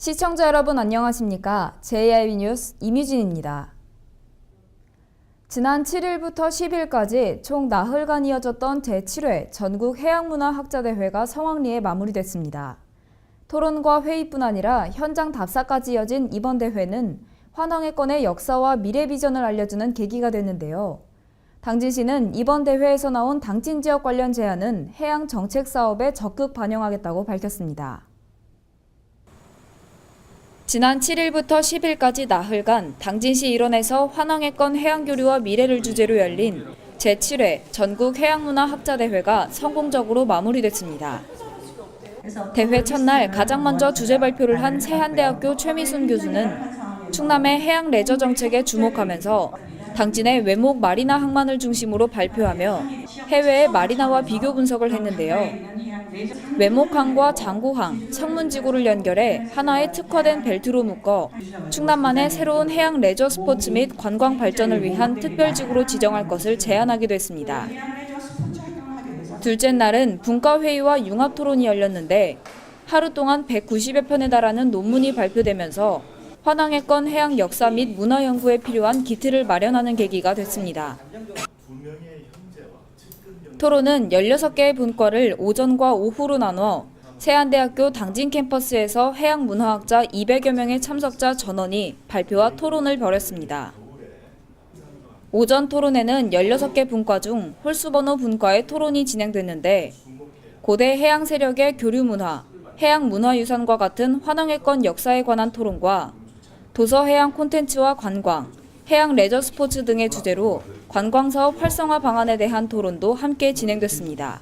시청자 여러분 안녕하십니까? JIB 뉴스 이뮤진입니다. 지난 7일부터 10일까지 총 나흘간 이어졌던 제7회 전국해양문화학자대회가 성황리에 마무리됐습니다. 토론과 회의뿐 아니라 현장 답사까지 이어진 이번 대회는 환왕해권의 역사와 미래 비전을 알려주는 계기가 됐는데요. 당진시는 이번 대회에서 나온 당진지역 관련 제안은 해양 정책 사업에 적극 반영하겠다고 밝혔습니다. 지난 7일부터 10일까지 나흘간 당진시 일원에서 환왕해권 해양교류와 미래를 주제로 열린 제7회 전국해양문화학자대회가 성공적으로 마무리됐습니다. 대회 첫날 가장 먼저 주제 발표를 한 세한대학교 최미순 교수는 충남의 해양 레저 정책에 주목하면서 당진의 외목 마리나 항만을 중심으로 발표하며 해외의 마리나와 비교 분석을 했는데요. 외목항과 장구항, 청문지구를 연결해 하나의 특화된 벨트로 묶어 충남만의 새로운 해양 레저 스포츠 및 관광 발전을 위한 특별지구로 지정할 것을 제안하기도 했습니다. 둘째 날은 분과회의와 융합토론이 열렸는데 하루 동안 190여 편에 달하는 논문이 발표되면서 환왕해권 해양 역사 및 문화 연구에 필요한 기틀을 마련하는 계기가 됐습니다. 토론은 16개의 분과를 오전과 오후로 나눠 세한대학교 당진 캠퍼스에서 해양문화학자 200여 명의 참석자 전원이 발표와 토론을 벌였습니다. 오전 토론회는 16개 분과 중 홀수번호 분과의 토론이 진행됐는데 고대 해양 세력의 교류문화, 해양문화유산과 같은 환왕해권 역사에 관한 토론과 도서해양 콘텐츠와 관광, 해양 레저 스포츠 등의 주제로 관광사업 활성화 방안에 대한 토론도 함께 진행됐습니다.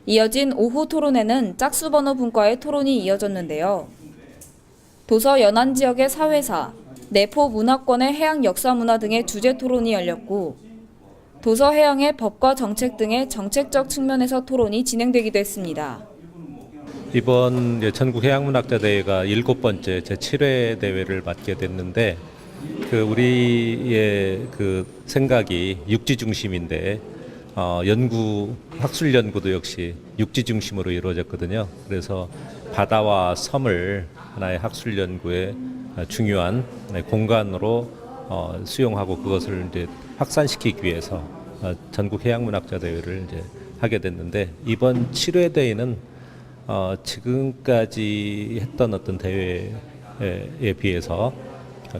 이어진 오후 토론회는 짝수번호 분과의 토론이 이어졌는데요. 도서 연안 지역의 사회사, 내포 문화권의 해양 역사 문화 등의 주제 토론이 열렸고 도서 해양의 법과 정책 등의 정책적 측면에서 토론이 진행되기도 했습니다. 이번 전국해양문학자대회가 7번째 제7회 대회를 맡게 됐는데 우리의 생각이 육지 중심인데 학술 연구도 역시 육지 중심으로 이루어졌거든요. 그래서 바다와 섬을 하나의 학술 연구의 중요한 공간으로 수용하고 그것을 이제 확산시키기 위해서 전국해양문학자대회를 이제 하게 됐는데 이번 7회 대회는 지금까지 했던 어떤 대회에 비해서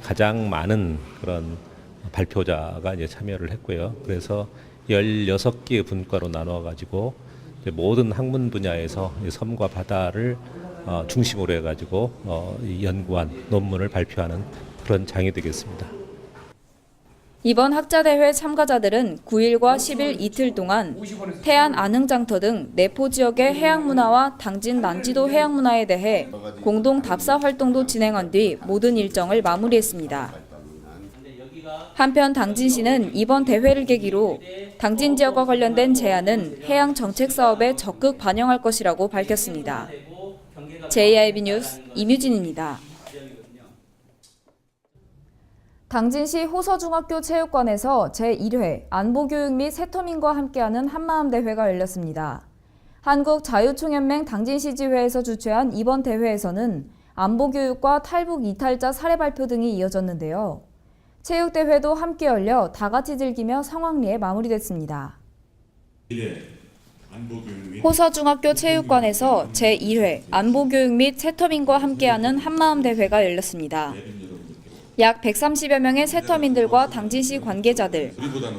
가장 많은 그런 발표자가 이제 참여를 했고요. 그래서 16개의 분과로 나누어 가지고 모든 학문 분야에서 섬과 바다를 중심으로 해 가지고 연구한 논문을 발표하는 그런 장이 되겠습니다. 이번 학자대회 참가자들은 9일과 10일 이틀 동안 태안 안흥장터 등 내포 지역의 해양문화와 당진 난지도 해양문화에 대해 공동 답사 활동도 진행한 뒤 모든 일정을 마무리했습니다. 한편 당진시는 이번 대회를 계기로 당진 지역과 관련된 제안은 해양 정책 사업에 적극 반영할 것이라고 밝혔습니다. JIB 뉴스 이뮤진입니다. 당진시 호서중학교 체육관에서 제1회 안보교육 및 세터민과 함께하는 한마음 대회가 열렸습니다. 한국자유총연맹 당진시 지회에서 주최한 이번 대회에서는 안보교육과 탈북 이탈자 사례 발표 등이 이어졌는데요. 체육대회도 함께 열려 다 같이 즐기며 성황리에 마무리됐습니다. 호서중학교 체육관에서 제1회 안보교육 및 세터민과 함께하는 한마음 대회가 열렸습니다. 약 130여 명의 세터민들과 당진시 관계자들,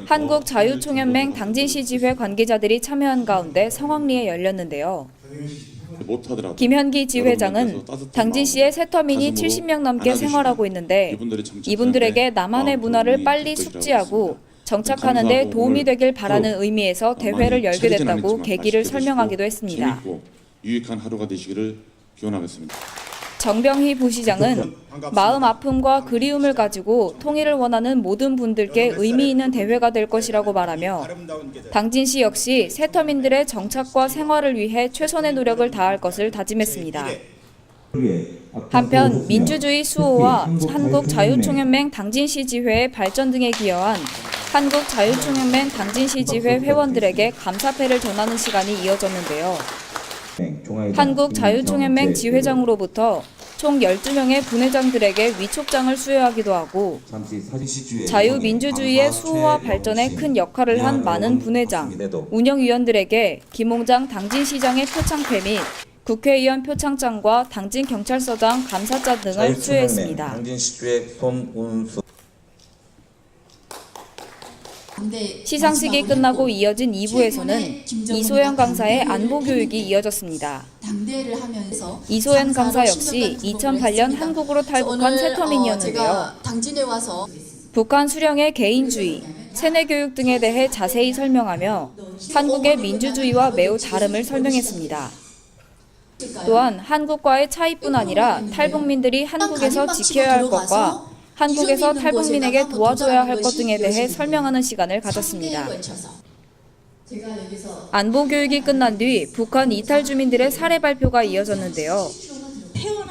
한국자유총연맹 당진시 지회 관계자들이 참여한 가운데 성황리에 열렸는데요. 김현기 지회장은 당진시의 세터민이 70명 넘게 생활하고 있는데 이분들에게 남한의 문화를 빨리 숙지하고 정착하는 데 도움이 되길 바라는 의미에서 대회를 열게 됐다고 계기를 설명하기도 했습니다. 유익한 하루가 되시기를 기원하겠습니다. 정병희 부시장은 마음 아픔과 그리움을 가지고 통일을 원하는 모든 분들께 의미 있는 대회가 될 것이라고 말하며 당진시 역시 세터민들의 정착과 생활을 위해 최선의 노력을 다할 것을 다짐했습니다. 한편 민주주의 수호와 한국자유총연맹 당진시 지회의 발전 등에 기여한 한국자유총연맹 당진시 지회 회원들에게 감사패를 전하는 시간이 이어졌는데요. 한국자유총연맹 지회장으로부터 총 12명의 분회장들에게 위촉장을 수여하기도 하고 자유민주주의의 수호와 발전에 큰 역할을 한 많은 분회장, 운영위원들에게 김홍장 당진시장의 표창패 및 국회의원 표창장과 당진경찰서장 감사장 등을 수여했습니다. 시상식이 끝나고 이어진 2부에서는 이소연 강사의 안보교육이 이어졌습니다. 이소연 강사 역시 2008년 한국으로 탈북한 세터민이었는데요. 북한 수령의 개인주의, 세뇌교육 등에 대해 자세히 설명하며 한국의 민주주의와 매우 다름을 설명했습니다. 또한 한국과의 차이뿐 아니라 탈북민들이 한국에서 지켜야 할 것과 한국에서 탈북민에게 도와줘야 할 것 등에 대해 설명하는 시간을 가졌습니다. 안보교육이 끝난 뒤 북한 이탈 주민들의 사례 발표가 이어졌는데요.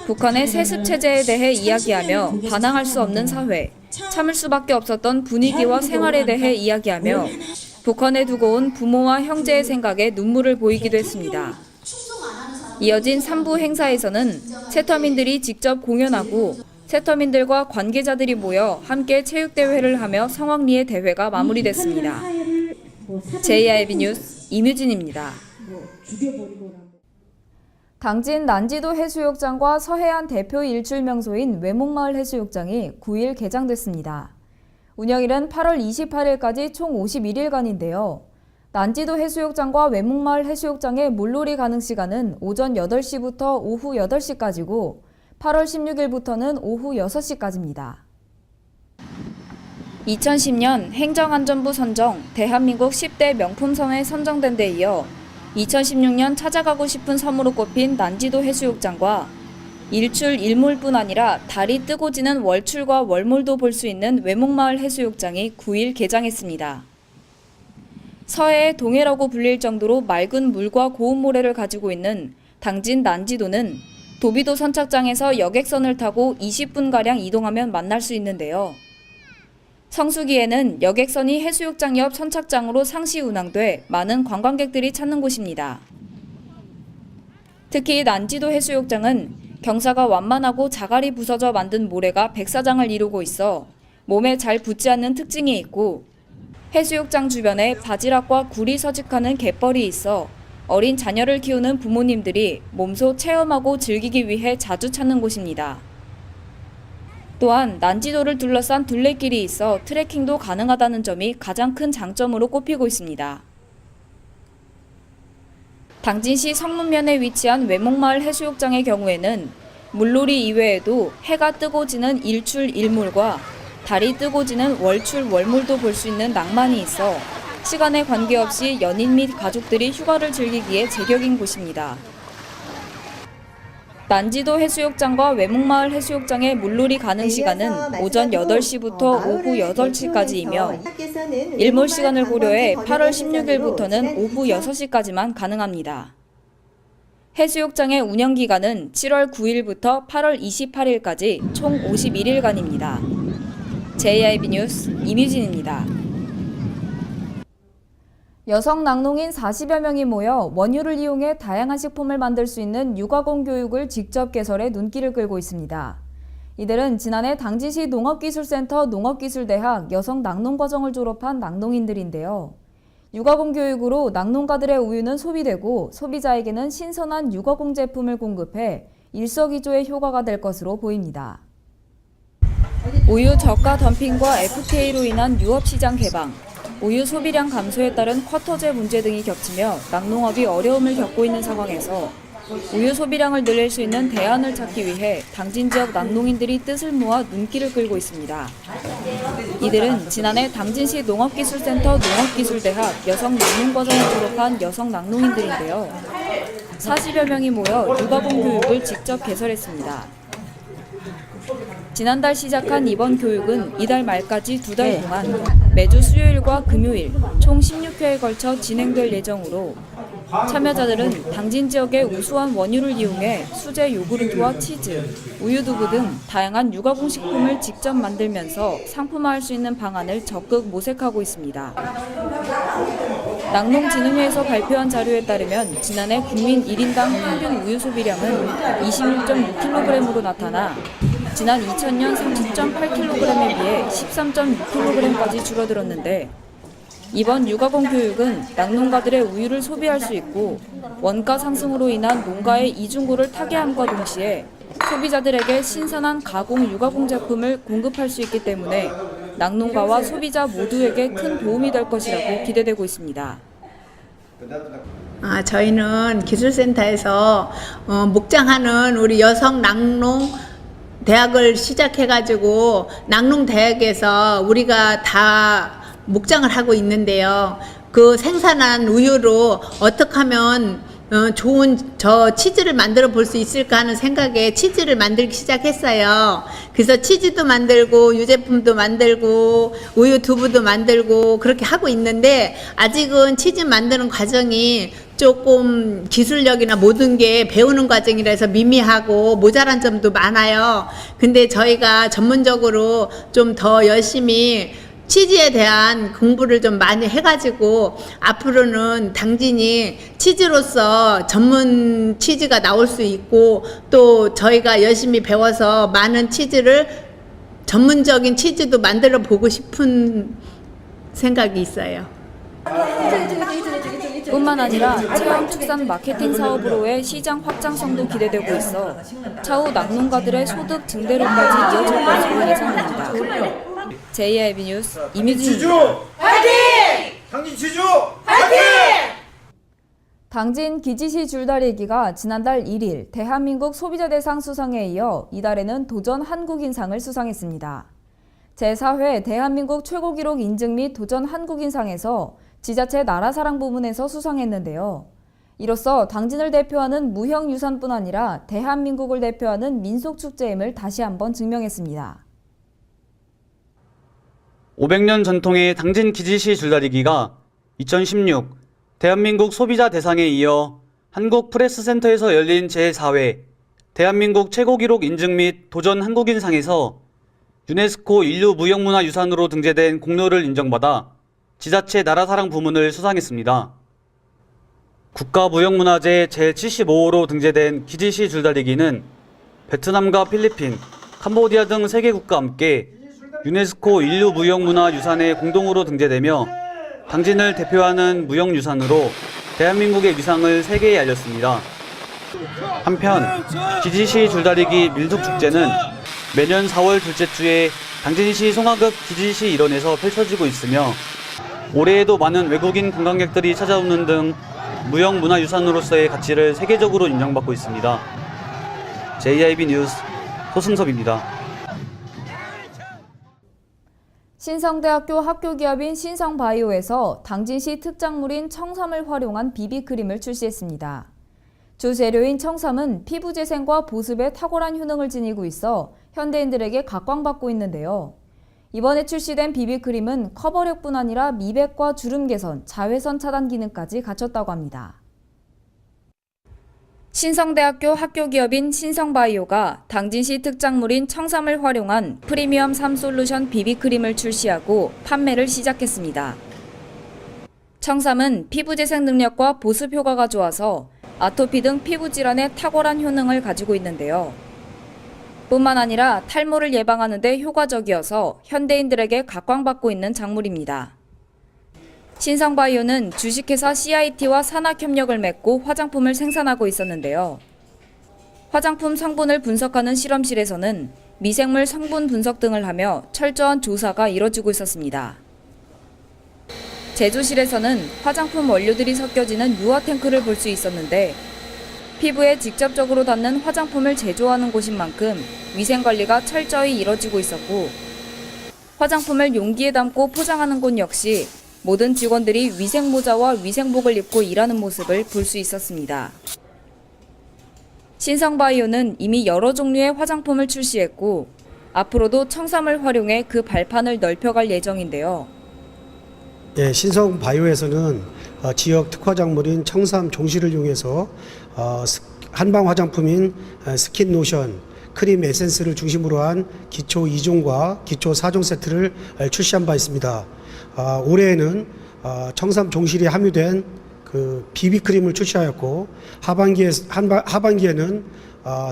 북한의 세습 체제에 대해 이야기하며 반항할 수 없는 사회, 참을 수밖에 없었던 분위기와 생활에 대해 이야기하며 북한에 두고 온 부모와 형제의 생각에 눈물을 보이기도 했습니다. 이어진 3부 행사에서는 세터민들이 직접 공연하고 세터민들과 관계자들이 모여 함께 체육대회를 하며 성황리에 대회가 마무리됐습니다. JIB 뉴스 이뮤진입니다. 당진 난지도 해수욕장과 서해안 대표 일출 명소인 외목마을 해수욕장이 9일 개장됐습니다. 운영일은 8월 28일까지 총 51일간인데요. 난지도 해수욕장과 외목마을 해수욕장의 물놀이 가능 시간은 오전 8시부터 오후 8시까지고 8월 16일부터는 오후 6시까지입니다. 2010년 행정안전부 선정 대한민국 10대 명품섬에 선정된 데 이어 2016년 찾아가고 싶은 섬으로 꼽힌 난지도 해수욕장과 일출 일몰뿐 아니라 달이 뜨고 지는 월출과 월몰도 볼 수 있는 외목마을 해수욕장이 9일 개장했습니다. 서해의 동해라고 불릴 정도로 맑은 물과 고운 모래를 가지고 있는 당진 난지도는 도비도 선착장에서 여객선을 타고 20분가량 이동하면 만날 수 있는데요. 성수기에는 여객선이 해수욕장 옆 선착장으로 상시 운항돼 많은 관광객들이 찾는 곳입니다. 특히 난지도 해수욕장은 경사가 완만하고 자갈이 부서져 만든 모래가 백사장을 이루고 있어 몸에 잘 붙지 않는 특징이 있고 해수욕장 주변에 바지락과 굴이 서식하는 갯벌이 있어 어린 자녀를 키우는 부모님들이 몸소 체험하고 즐기기 위해 자주 찾는 곳입니다. 또한 난지도를 둘러싼 둘레길이 있어 트레킹도 가능하다는 점이 가장 큰 장점으로 꼽히고 있습니다. 당진시 성문면에 위치한 외목마을 해수욕장의 경우에는 물놀이 이외에도 해가 뜨고 지는 일출 일몰과 달이 뜨고 지는 월출 월몰도 볼 수 있는 낭만이 있어 시간에 관계없이 연인 및 가족들이 휴가를 즐기기에 제격인 곳입니다. 난지도 해수욕장과 외목마을 해수욕장의 물놀이 가능 시간은 오전 8시부터 오후 8시까지이며 일몰 시간을 고려해 8월 16일부터는 오후 6시까지만 가능합니다. 해수욕장의 운영기간은 7월 9일부터 8월 28일까지 총 51일간입니다. JIB 뉴스 이뮤진입니다. 여성 낙농인 40여 명이 모여 원유를 이용해 다양한 식품을 만들 수 있는 육아공 교육을 직접 개설해 눈길을 끌고 있습니다. 이들은 지난해 당진시 농업기술센터 농업기술대학 여성 낙농과정을 졸업한 낙농인들인데요. 육아공 교육으로 낙농가들의 우유는 소비되고 소비자에게는 신선한 육아공 제품을 공급해 일석이조의 효과가 될 것으로 보입니다. 우유 저가 덤핑과 FTA로 인한 유업시장 개방, 우유 소비량 감소에 따른 쿼터제 문제 등이 겹치며 낙농업이 어려움을 겪고 있는 상황에서 우유 소비량을 늘릴 수 있는 대안을 찾기 위해 당진 지역 낙농인들이 뜻을 모아 눈길을 끌고 있습니다. 이들은 지난해 당진시 농업기술센터 농업기술대학 여성 낙농과정을 졸업한 여성 낙농인들인데요. 40여 명이 모여 육아공 교육을 직접 개설했습니다. 지난달 시작한 이번 교육은 이달 말까지 2달 동안 매주 수요일과 금요일 총 16회에 걸쳐 진행될 예정으로 참여자들은 당진 지역의 우수한 원유를 이용해 수제 요구르트와 치즈, 우유두부 등 다양한 육아공 식품을 직접 만들면서 상품화할 수 있는 방안을 적극 모색하고 있습니다. 낙농진흥회에서 발표한 자료에 따르면 지난해 국민 1인당 평균 우유 소비량은 26.6kg으로 나타나 지난 2000년 30.8kg에 비해 13.6kg까지 줄어들었는데 이번 육아공 교육은 낙농가들의 우유를 소비할 수 있고 원가 상승으로 인한 농가의 이중고를 타개함과 동시에 소비자들에게 신선한 가공 육아공 제품을 공급할 수 있기 때문에 낙농가와 소비자 모두에게 큰 도움이 될 것이라고 기대되고 있습니다. 저희는 기술센터에서 목장하는 우리 여성 낙농 대학을 시작해가지고 낙농 대학에서 우리가 다 목장을 하고 있는데요. 그 생산한 우유로 어떻게 하면 좋은 치즈를 만들어 볼 수 있을까 하는 생각에 치즈를 만들기 시작했어요. 그래서 치즈도 만들고 유제품도 만들고 우유 두부도 만들고 그렇게 하고 있는데 아직은 치즈 만드는 과정이 조금 기술력이나 모든 게 배우는 과정이라서 미미하고 모자란 점도 많아요. 근데 저희가 전문적으로 좀 더 열심히 치즈에 대한 공부를 좀 많이 해가지고 앞으로는 당진이 치즈로서 전문 치즈가 나올 수 있고 또 저희가 열심히 배워서 많은 치즈를 전문적인 치즈도 만들어 보고 싶은 생각이 있어요. 뿐만 아니라 체험 축산 마케팅 사업으로의 시장 확장성도 기대되고 있어 차후 낙농가들의 소득 증대로까지 이어질 것으로 예상됩니다. JIB 뉴스 이뮤진입니다. 화이팅! 당진 지주 화이팅! 당진 기지시 줄다리기가 지난달 1일 대한민국 소비자 대상 수상에 이어 이달에는 도전 한국인상을 수상했습니다. 제4회 대한민국 최고 기록 인증 및 도전 한국인상에서 지자체 나라사랑 부문에서 수상했는데요. 이로써 당진을 대표하는 무형유산뿐 아니라 대한민국을 대표하는 민속축제임을 다시 한번 증명했습니다. 500년 전통의 당진 기지시 줄다리기가 2016 대한민국 소비자 대상에 이어 한국 프레스센터에서 열린 제4회 대한민국 최고 기록 인증 및 도전 한국인상에서 유네스코 인류 무형문화유산으로 등재된 공로를 인정받아 지자체 나라사랑 부문을 수상했습니다. 국가무형문화재 제75호로 등재된 기지시 줄다리기는 베트남과 필리핀, 캄보디아 등 3개 국가와 함께 유네스코 인류 무형문화유산에 공동으로 등재되며 당진을 대표하는 무형유산으로 대한민국의 위상을 세계에 알렸습니다. 한편 기지시 줄다리기 민속축제는 매년 4월 둘째 주에 당진시 송화읍 기지시 일원에서 펼쳐지고 있으며 올해에도 많은 외국인 관광객들이 찾아오는 등 무형문화유산으로서의 가치를 세계적으로 인정받고 있습니다. JIB 뉴스 소승섭입니다. 신성대학교 학교기업인 신성바이오에서 당진시 특작물인 청삼을 활용한 비비크림을 출시했습니다. 주 재료인 청삼은 피부 재생과 보습에 탁월한 효능을 지니고 있어 현대인들에게 각광받고 있는데요. 이번에 출시된 비비크림은 커버력뿐 아니라 미백과 주름 개선, 자외선 차단 기능까지 갖췄다고 합니다. 신성대학교 학교기업인 신성바이오가 당진시 특작물인 청삼을 활용한 프리미엄 3솔루션 비비크림을 출시하고 판매를 시작했습니다. 청삼은 피부 재생 능력과 보습 효과가 좋아서 아토피 등 피부 질환에 탁월한 효능을 가지고 있는데요. 뿐만 아니라 탈모를 예방하는 데 효과적이어서 현대인들에게 각광받고 있는 작물입니다. 신성바이오는 주식회사 CIT와 산학협력을 맺고 화장품을 생산하고 있었는데요. 화장품 성분을 분석하는 실험실에서는 미생물 성분 분석 등을 하며 철저한 조사가 이뤄지고 있었습니다. 제조실에서는 화장품 원료들이 섞여지는 유화 탱크를 볼 수 있었는데 피부에 직접적으로 닿는 화장품을 제조하는 곳인 만큼 위생관리가 철저히 이뤄지고 있었고 화장품을 용기에 담고 포장하는 곳 역시 모든 직원들이 위생모자와 위생복을 입고 일하는 모습을 볼 수 있었습니다. 신성바이오는 이미 여러 종류의 화장품을 출시했고 앞으로도 청삼을 활용해 그 발판을 넓혀갈 예정인데요. 예, 신성바이오에서는 지역 특화작물인 청삼 종씨를 이용해서 한방 화장품인 스킨 로션, 크림 에센스를 중심으로 한 기초 2종과 기초 4종 세트를 출시한 바 있습니다. 올해에는 청삼 종실이 함유된 그 비비크림을 출시하였고 하반기에는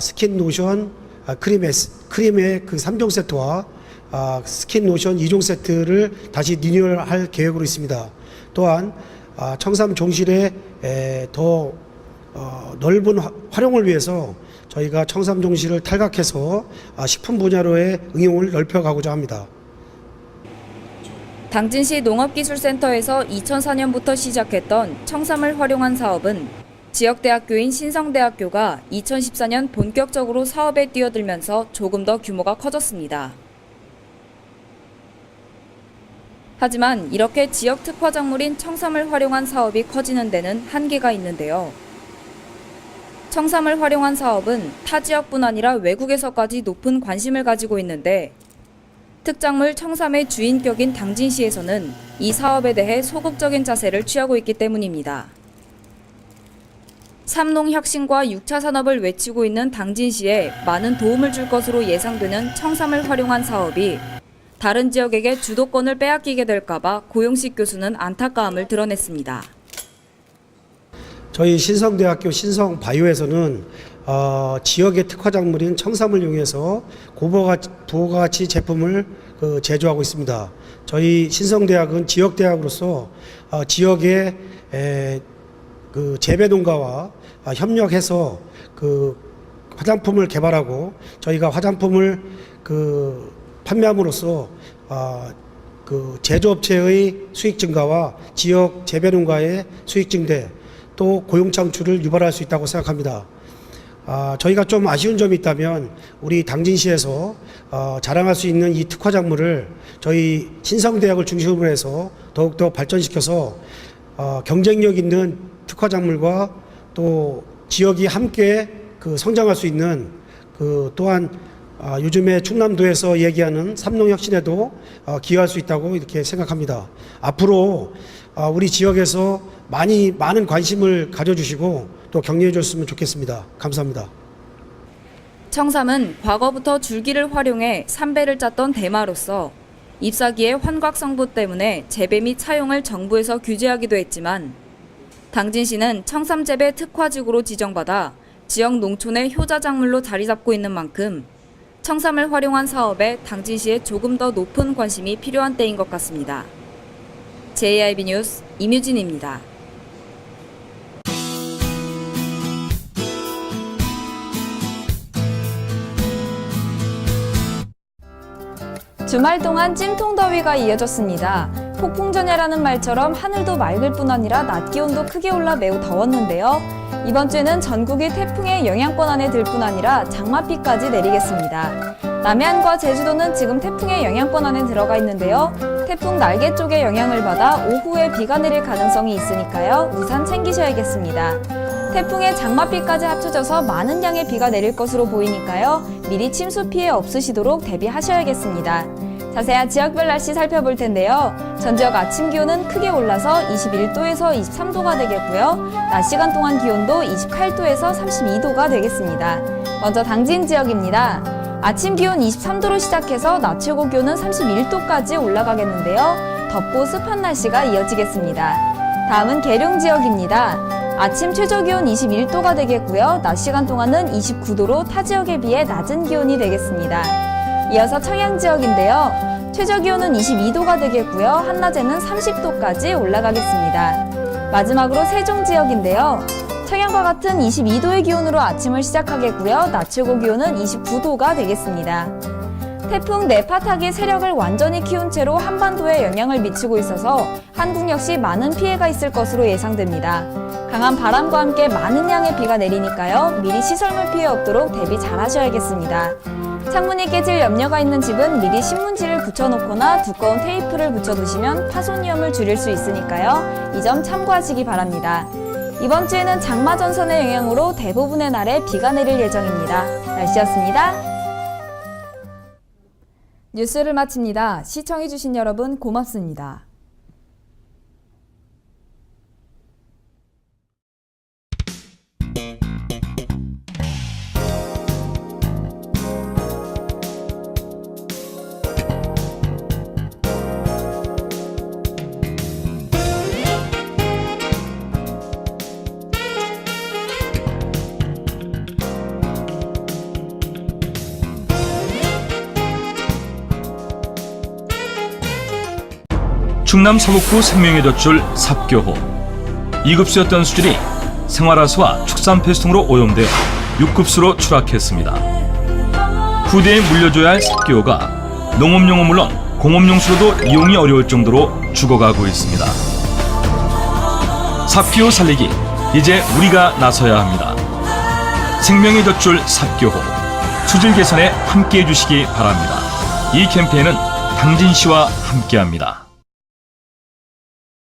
스킨 로션, 크림의 그 3종 세트와 스킨 로션 2종 세트를 다시 리뉴얼할 계획으로 있습니다. 또한 청삼 종실의 더 넓은 활용을 위해서 저희가 청삼 종실을 탈각해서 식품 분야로의 응용을 넓혀가고자 합니다. 당진시 농업기술센터에서 2004년부터 시작했던 청삼을 활용한 사업은 지역대학교인 신성대학교가 2014년 본격적으로 사업에 뛰어들면서 조금 더 규모가 커졌습니다. 하지만 이렇게 지역 특화 작물인 청삼을 활용한 사업이 커지는 데는 한계가 있는데요. 청삼을 활용한 사업은 타 지역뿐 아니라 외국에서까지 높은 관심을 가지고 있는데 특작물 청삼의 주인격인 당진시에서는 이 사업에 대해 소극적인 자세를 취하고 있기 때문입니다. 삼농 혁신과 6차 산업을 외치고 있는 당진시에 많은 도움을 줄 것으로 예상되는 청삼을 활용한 사업이 다른 지역에게 주도권을 빼앗기게 될까봐 고용식 교수는 안타까움을 드러냈습니다. 저희 신성대학교 신성바이오에서는 지역의 특화작물인 청삼을 이용해서 부가가치 제품을 제조하고 있습니다. 저희 신성대학은 지역대학으로서 지역의 그 재배농가와 협력해서 그 화장품을 개발하고 저희가 화장품을 판매함으로써 그 제조업체의 수익 증가와 지역 재배농가의 수익 증대 또 고용 창출을 유발할 수 있다고 생각합니다. 저희가 좀 아쉬운 점이 있다면 우리 당진시에서 자랑할 수 있는 이 특화 작물을 저희 신성대학을 중심으로 해서 더욱더 발전시켜서 경쟁력 있는 특화 작물과 또 지역이 함께 성장할 수 있는 또한 요즘에 충남도에서 얘기하는 삼농혁신에도 기여할 수 있다고 이렇게 생각합니다. 앞으로 우리 지역에서 많은 관심을 가져주시고 또 격려해 줬으면 좋겠습니다. 감사합니다. 청삼은 과거부터 줄기를 활용해 삼배를 짰던 대마로서 잎사귀의 환각 성분 때문에 재배 및 차용을 정부에서 규제하기도 했지만 당진시는 청삼 재배 특화지구로 지정받아 지역 농촌의 효자 작물로 자리 잡고 있는 만큼 청삼을 활용한 사업에 당진시에 조금 더 높은 관심이 필요한 때인 것 같습니다. JIB 뉴스 임유진입니다. 주말 동안 찜통 더위가 이어졌습니다. 폭풍전야라는 말처럼 하늘도 맑을 뿐 아니라 낮 기온도 크게 올라 매우 더웠는데요. 이번 주에는 전국이 태풍의 영향권 안에 들 뿐 아니라 장맛비까지 내리겠습니다. 남해안과 제주도는 지금 태풍의 영향권 안에 들어가 있는데요. 태풍 날개 쪽의 영향을 받아 오후에 비가 내릴 가능성이 있으니까요. 우산 챙기셔야겠습니다. 태풍의 장맛비까지 합쳐져서 많은 양의 비가 내릴 것으로 보이니까요. 미리 침수 피해 없으시도록 대비하셔야겠습니다. 자세한 지역별 날씨 살펴볼 텐데요. 전 지역 아침 기온은 크게 올라서 21도에서 23도가 되겠고요. 낮 시간 동안 기온도 28도에서 32도가 되겠습니다. 먼저 당진 지역입니다. 아침 기온 23도로 시작해서 낮 최고 기온은 31도까지 올라가겠는데요. 덥고 습한 날씨가 이어지겠습니다. 다음은 계룡 지역입니다. 아침 최저 기온 21도가 되겠고요. 낮 시간 동안은 29도로 타 지역에 비해 낮은 기온이 되겠습니다. 이어서 청양 지역인데요. 최저 기온은 22도가 되겠고요. 한낮에는 30도까지 올라가겠습니다. 마지막으로 세종 지역인데요. 청양과 같은 22도의 기온으로 아침을 시작하겠고요. 낮 최고 기온은 29도가 되겠습니다. 태풍 네파탁이 세력을 완전히 키운 채로 한반도에 영향을 미치고 있어서 한국 역시 많은 피해가 있을 것으로 예상됩니다. 강한 바람과 함께 많은 양의 비가 내리니까요. 미리 시설물 피해 없도록 대비 잘 하셔야겠습니다. 창문이 깨질 염려가 있는 집은 미리 신문지를 붙여놓거나 두꺼운 테이프를 붙여두시면 파손 위험을 줄일 수 있으니까요. 이 점 참고하시기 바랍니다. 이번 주에는 장마전선의 영향으로 대부분의 날에 비가 내릴 예정입니다. 날씨였습니다. 뉴스를 마칩니다. 시청해주신 여러분 고맙습니다. 충남 서북부 생명의 돛줄 삽교호. 2급수였던 수질이 생활하수와 축산폐수 등으로 오염되어 6급수로 추락했습니다. 후대에 물려줘야 할 삽교호가 농업용은 물론 공업용수로도 이용이 어려울 정도로 죽어가고 있습니다. 삽교호 살리기, 이제 우리가 나서야 합니다. 생명의 돛줄 삽교호, 수질 개선에 함께해 주시기 바랍니다. 이 캠페인은 당진시와 함께합니다.